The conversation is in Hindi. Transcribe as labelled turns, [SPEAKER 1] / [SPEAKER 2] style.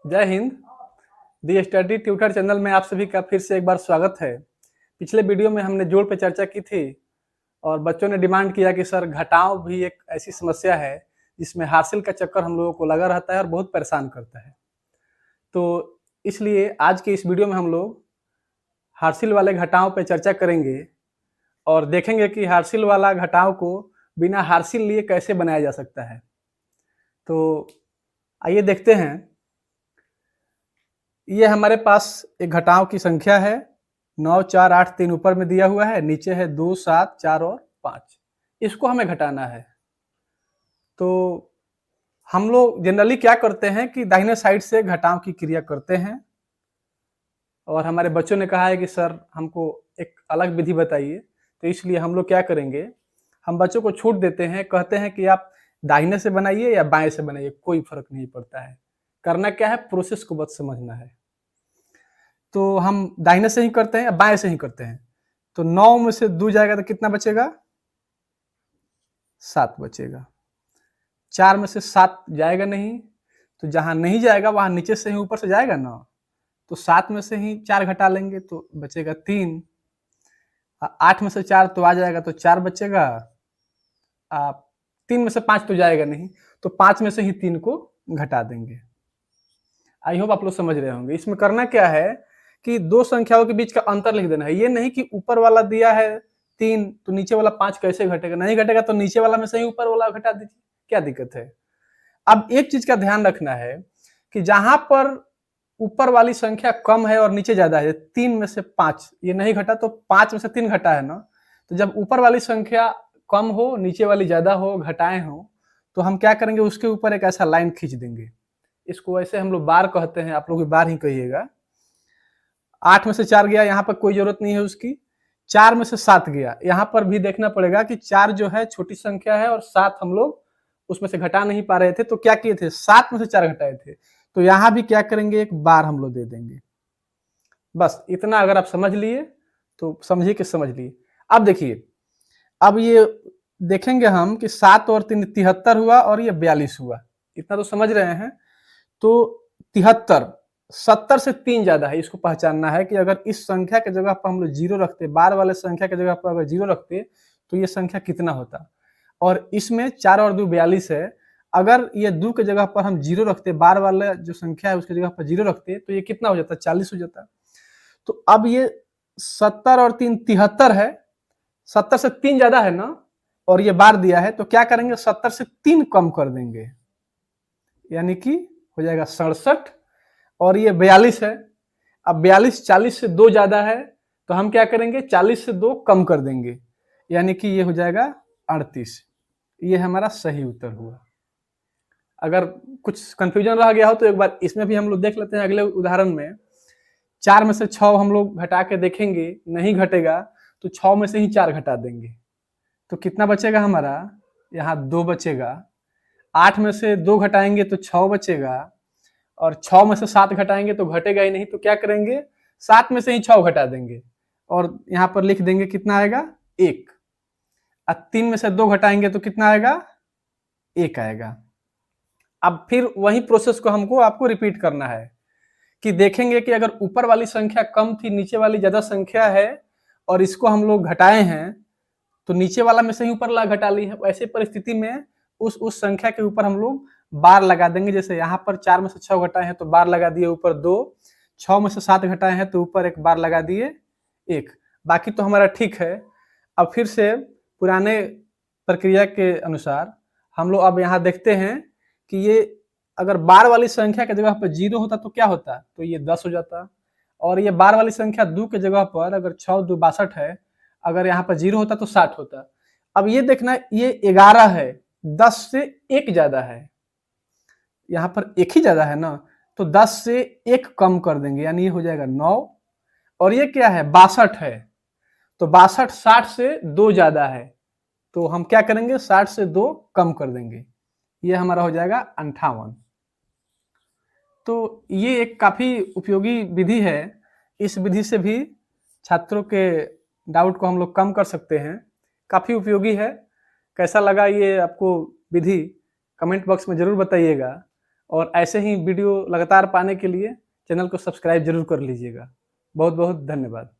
[SPEAKER 1] जय हिंद। दी स्टडी ट्यूटर चैनल में आप सभी का फिर से एक बार स्वागत है। पिछले वीडियो में हमने जोड़ पे चर्चा की थी और बच्चों ने डिमांड किया कि सर घटाव भी एक ऐसी समस्या है जिसमें हासिल का चक्कर हम लोगों को लगा रहता है और बहुत परेशान करता है। तो इसलिए आज के इस वीडियो में हम लोग हासिल वाले घटाव पे चर्चा करेंगे और देखेंगे कि हासिल वाला घटाव को बिना हासिल लिए कैसे बनाया जा सकता है। तो आइए देखते हैं। ये हमारे पास एक घटाव की संख्या है 9, 4, 8, 3 ऊपर में दिया हुआ है, नीचे है 2, 7, 4 और 5। इसको हमें घटाना है। तो हम लोग जनरली क्या करते हैं कि दाहिने साइड से घटाव की क्रिया करते हैं और हमारे बच्चों ने कहा है कि सर हमको एक अलग विधि बताइए। तो इसलिए हम लोग क्या करेंगे, हम बच्चों को छूट देते हैं, कहते हैं कि आप दाहिने से बनाइए या बाएं से बनाइए, कोई फर्क नहीं पड़ता है। करना क्या है, प्रोसेस को बस समझना है। तो हम दाहिने से ही करते हैं या बाएं से ही करते हैं। तो 9 में से 2 जाएगा तो कितना बचेगा, 7 बचेगा। 4 में से 7 जाएगा नहीं, तो जहां नहीं जाएगा वहां नीचे से ही ऊपर से जाएगा ना, तो 7 में से ही 4 घटा लेंगे तो बचेगा 3। 8 में से 4 तो आ जाएगा तो 4 बचेगा। 3 में से 5 तो जाएगा नहीं, तो 5 में से ही 3 को घटा देंगे। आई होप आप लोग समझ रहे होंगे। इसमें करना क्या है कि दो संख्याओं के बीच का अंतर लिख देना है। ये नहीं कि ऊपर वाला दिया है 3 तो नीचे वाला 5 कैसे घटेगा, नहीं घटेगा तो नीचे वाला में से ही ऊपर वाला घटा दीजिए, क्या दिक्कत है। अब एक चीज का ध्यान रखना है कि जहां पर ऊपर वाली संख्या कम है और नीचे ज्यादा है, 3 में से 5 ये नहीं घटा तो 5 में से 3 घटा है ना, तो जब ऊपर वाली संख्या कम हो नीचे वाली ज्यादा हो, घटाए हो, तो हम क्या करेंगे, उसके ऊपर एक ऐसा लाइन खींच देंगे। इसको ऐसे हम लोग बार कहते हैं, आप लोग भी बार ही कहिएगा। 8 में से 4 गया, यहाँ पर कोई जरूरत नहीं है उसकी। 4 में से 7 गया, यहाँ पर भी देखना पड़ेगा कि 4 जो है छोटी संख्या है और 7 हम लोग उसमें से घटा नहीं पा रहे थे, तो क्या किए थे, 7 में से 4 घटाए थे। तो यहाँ भी क्या करेंगे, एक बार हम लोग दे देंगे। बस इतना अगर आप समझ लिए तो समझिए कि समझ लिए। अब देखिए, अब ये देखेंगे हम कि 7 और 3 73 हुआ और ये 42 हुआ, इतना तो समझ रहे हैं। तो 73 70 से 3 ज्यादा है, इसको पहचानना है कि अगर इस संख्या के जगह पर हम लोग 0 रखते, बार वाले संख्या के जगह पर अगर 0 रखते तो ये संख्या कितना होता। और इसमें 4 और 2 42 है, अगर ये 2 के जगह पर हम 0 रखते, बार वाले जो संख्या है उसके जगह पर 0 रखते तो ये कितना हो जाता, 40 हो जाता। तो अब ये 70 और 3 73 है, 70 से 3 ज्यादा है ना, और ये बार दिया है, तो क्या करेंगे, 70 से 3 कम कर देंगे, यानी कि हो जाएगा 67। और ये 42 है, अब 42 40 से 2 ज्यादा है, तो हम क्या करेंगे, 40 से 2 कम कर देंगे, यानी कि ये हो जाएगा 38। ये हमारा सही उत्तर हुआ। अगर कुछ कंफ्यूजन रह गया हो तो एक बार इसमें भी हम लोग देख लेते हैं। अगले उदाहरण में 4 में से 6 हम लोग घटा के देखेंगे, नहीं घटेगा तो 6 में से ही 4 घटा देंगे, तो कितना बचेगा हमारा, यहाँ 2 बचेगा। 8 में से 2 घटाएंगे तो 6 बचेगा, और 6 में से 7 घटाएंगे तो घटेगा ही नहीं, तो क्या करेंगे, 7 में से ही 6 घटा देंगे और यहाँ पर लिख देंगे कितना आएगा, 1। 3 में से 2 घटाएंगे तो कितना आएगा, 1 आएगा। अब फिर वही प्रोसेस को हमको आपको रिपीट करना है कि देखेंगे कि अगर ऊपर वाली संख्या कम थी, नीचे वाली ज्यादा संख्या है और इसको हम लोग घटाए हैं, तो नीचे वाला में से ही ऊपर वाला घटा ली है। ऐसे परिस्थिति में उस संख्या के ऊपर हम लोग बार लगा देंगे। जैसे यहाँ पर 4 में से 6 घटाए हैं तो बार लगा दिए ऊपर 2, 6 में से 7 घटाए हैं तो ऊपर एक बार लगा दिए 1। बाकी तो हमारा ठीक है। अब फिर से पुराने प्रक्रिया के अनुसार हम लोग अब यहाँ देखते हैं कि ये अगर बार वाली संख्या के जगह पर 0 होता तो क्या होता, तो ये 10 हो जाता। और ये बार वाली संख्या 2 के जगह पर अगर 6 2 62 है, अगर यहाँ पर 0 होता तो 60 होता। अब ये देखना, ये 11 है, 10 से 1 ज्यादा है, यहाँ पर 1 ही ज्यादा है ना, तो 10 से 1 कम कर देंगे, यानी ये हो जाएगा 9। और ये क्या है, 62 है, तो 62 60 से 2 ज्यादा है, तो हम क्या करेंगे, 60 से 2 कम कर देंगे, ये हमारा हो जाएगा 58। तो ये एक काफी उपयोगी विधि है। इस विधि से भी छात्रों के डाउट को हम लोग कम कर सकते हैं, काफी उपयोगी है। कैसा लगा ये आपको विधि, कमेंट बॉक्स में जरूर बताइएगा। और ऐसे ही वीडियो लगातार पाने के लिए चैनल को सब्सक्राइब जरूर कर लीजिएगा। बहुत बहुत धन्यवाद।